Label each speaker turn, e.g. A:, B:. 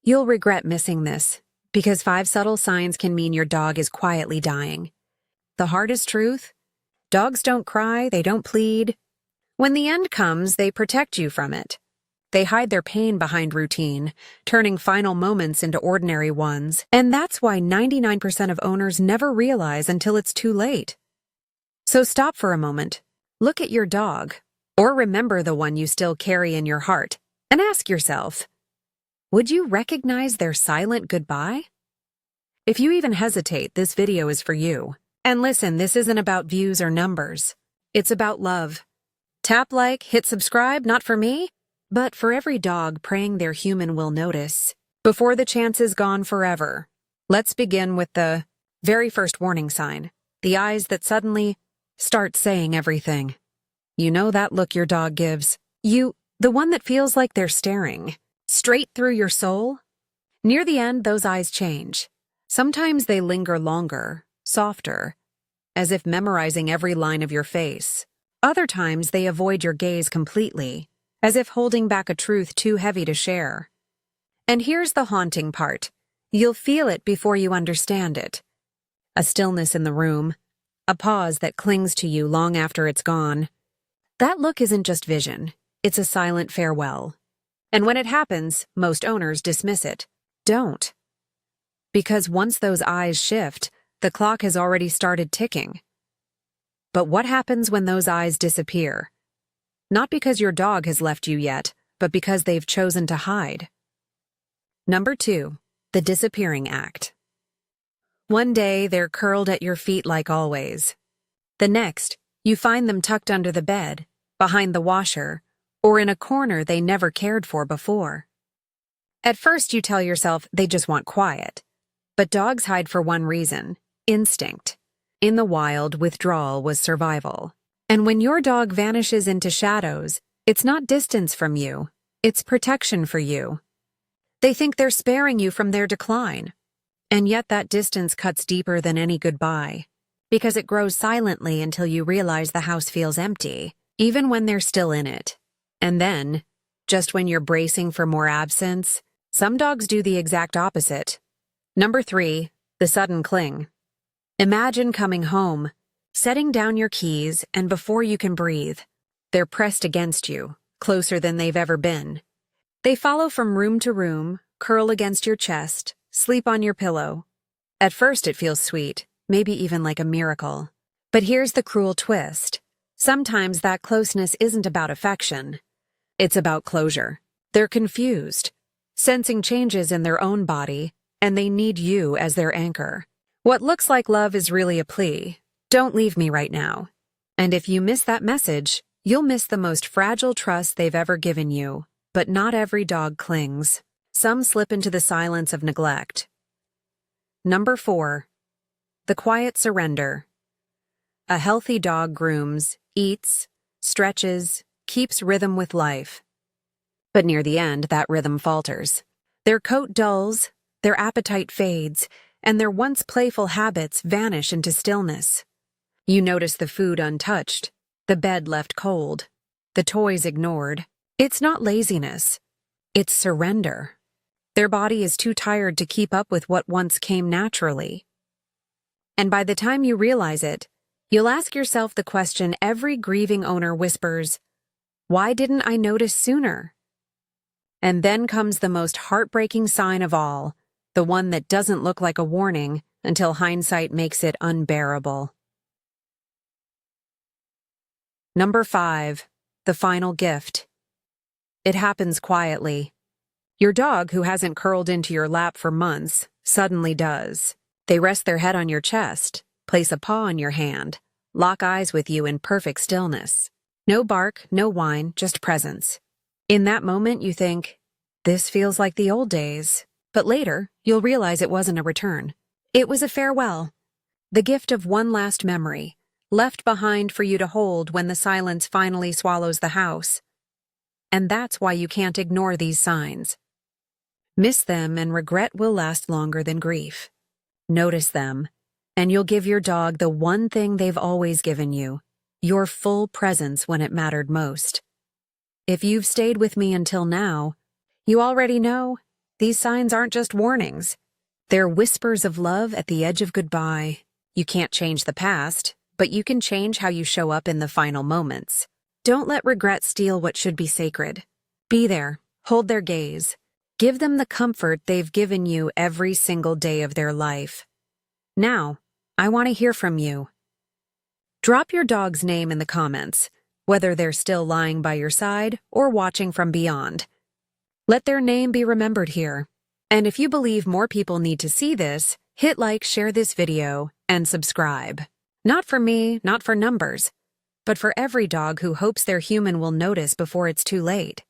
A: You'll regret missing this, because 5 subtle signs can mean your dog is quietly dying. The hardest truth? Dogs don't cry, they don't plead. When the end comes, they protect you from it. They hide their pain behind routine, turning final moments into ordinary ones, and that's why 99% of owners never realize until it's too late. So stop for a moment, look at your dog, or remember the one you still carry in your heart, and ask yourself, would you recognize their silent goodbye? If you even hesitate, this video is for you. And listen, this isn't about views or numbers. It's about love. Tap like, hit subscribe, not for me, but for every dog praying their human will notice, before the chance is gone forever. Let's begin with the very first warning sign, the eyes that suddenly start saying everything. You know that look your dog gives. The one that feels like they're staring straight through your soul? Near the end, those eyes change. Sometimes they linger longer, softer, as if memorizing every line of your face. Other times they avoid your gaze completely, as if holding back a truth too heavy to share. And here's the haunting part. You'll feel it before you understand it. A stillness in the room, a pause that clings to you long after it's gone. That look isn't just vision, it's a silent farewell. And when it happens, most owners dismiss it. Don't. Because once those eyes shift, the clock has already started ticking. But what happens when those eyes disappear? Not because your dog has left you yet, but because they've chosen to hide. Number 2, the disappearing act. One day, they're curled at your feet like always. The next, you find them tucked under the bed, behind the washer, or in a corner they never cared for before. At first, you tell yourself they just want quiet. But dogs hide for one reason: instinct. In the wild, withdrawal was survival. And when your dog vanishes into shadows, it's not distance from you, it's protection for you. They think they're sparing you from their decline. And yet that distance cuts deeper than any goodbye, because it grows silently until you realize the house feels empty, even when they're still in it. And then, just when you're bracing for more absence, some dogs do the exact opposite. Number 3, the sudden cling. Imagine coming home, setting down your keys, and before you can breathe, they're pressed against you, closer than they've ever been. They follow from room to room, curl against your chest, sleep on your pillow. At first it feels sweet, maybe even like a miracle. But here's the cruel twist. Sometimes that closeness isn't about affection. It's about closure. They're confused, sensing changes in their own body, and they need you as their anchor. What looks like love is really a plea. Don't leave me right now. And if you miss that message, you'll miss the most fragile trust they've ever given you. But not every dog clings. Some slip into the silence of neglect. Number 4, the quiet surrender. A healthy dog grooms, eats, stretches, keeps rhythm with life. But near the end, that rhythm falters. Their coat dulls, their appetite fades, and their once playful habits vanish into stillness. You notice the food untouched, the bed left cold, the toys ignored. It's not laziness, it's surrender. Their body is too tired to keep up with what once came naturally. And by the time you realize it, you'll ask yourself the question every grieving owner whispers, why didn't I notice sooner? And then comes the most heartbreaking sign of all, the one that doesn't look like a warning until hindsight makes it unbearable. Number 5, the final gift. It happens quietly. Your dog, who hasn't curled into your lap for months, suddenly does. They rest their head on your chest, place a paw on your hand, lock eyes with you in perfect stillness. No bark, no whine, just presence. In that moment, you think, this feels like the old days. But later, you'll realize it wasn't a return. It was a farewell. The gift of one last memory, left behind for you to hold when the silence finally swallows the house. And that's why you can't ignore these signs. Miss them and regret will last longer than grief. Notice them, and you'll give your dog the one thing they've always given you, your full presence when it mattered most. If you've stayed with me until now, you already know These signs aren't just warnings. They're whispers of love at the edge of goodbye. You can't change the past, but you can change how you show up in the final moments. Don't let regret steal what should be sacred. Be there, hold their gaze. Give them the comfort they've given you every single day of their life. Now, I want to hear from you. Drop your dog's name in the comments, whether they're still lying by your side or watching from beyond. Let their name be remembered here. And if you believe more people need to see this, hit like, share this video, and subscribe. Not for me, not for numbers, but for every dog who hopes their human will notice before it's too late.